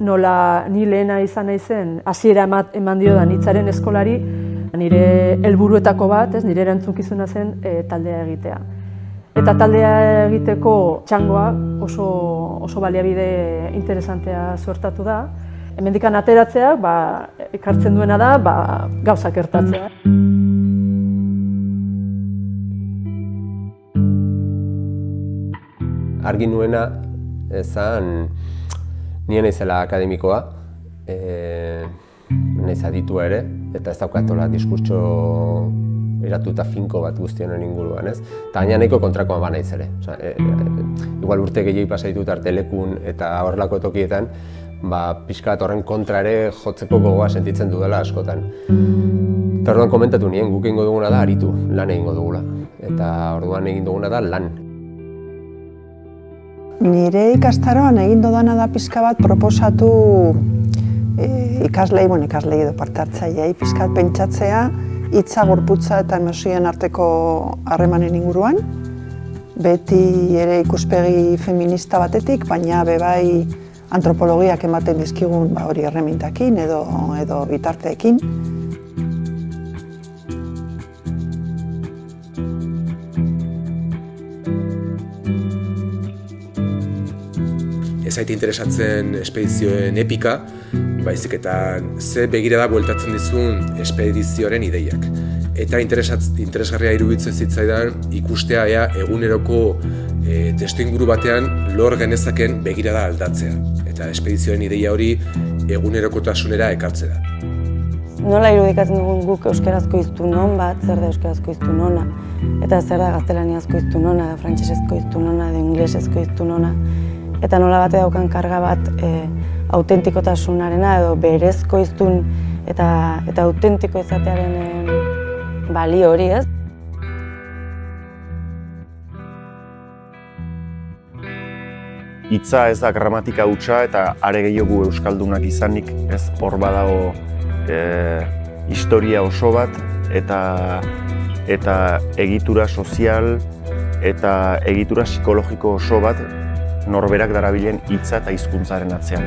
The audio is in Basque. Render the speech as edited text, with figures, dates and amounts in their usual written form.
nola ni lehena izan naizen, hasiera eman diodan hitzaren eskolari, nire helburuetako bat, nire erantzukizuna zen taldea egitea. Eta taldea egiteko txangoa oso baliabide interesantea suertatu da. Hemendikan ateratzea, ekartzen duena da, gauzak gertatzea. Argi nuena zen, nien naizela akademikoa, naiz aditua ere, eta ez daukatola diskurtso eratuta finko bat guztionen inguruan, ez? Eta gaina nahiko kontrakoa ba naiz ere. Igual urte gehiago pasa ditut artelekun eta horrelako tokietan, pixka bat horren kontra ere jotzeko gogoa sentitzen dudala askotan. Eta orduan komentatu nien, guk egingo duguna da aritu, lan egingo dugula. Eta orduan egin duguna da lan. Nire ikastaroan egin dudana da pixka bat proposatu ikaslei edo parte hartzaileei pixka bat pentsatzea hitza, gorputza eta emozioen arteko harremanen inguruan. Beti ere ikuspegi feminista batetik, baina bai antropologiak ematen dizkigun hori erremintakin edo bitarteekin. Ez zait interesatzen espedizioen epika, baizik eta ze begirada bueltatzen dizun espedizioaren ideiak. Eta interesgarria iruditzen zitzaidan ikustea ea eguneroko testuinguru batean lor genezaken begirada aldatzea. Eta espedizioen ideia hori egunerokotasunera ekartzea da. Nola irudikatzen dugun guk euskarazko hiztunon bat, zer da euskarazko hiztunona, eta zer da gaztelaniazko hiztunona, frantsesezko hiztunona, edo ingelesezko hiztunona. Eta nola bate daukan karga bat autentikotasunarena edo berezko hiztun eta autentiko izatearen balio hori, ez? Hitza ez da gramatika hutsa eta are gehiago euskaldunak izanik, ez hor badago historia oso bat eta egitura sozial eta egitura psikologiko oso bat norberak darabilen hitza eta hizkuntzaren atzean.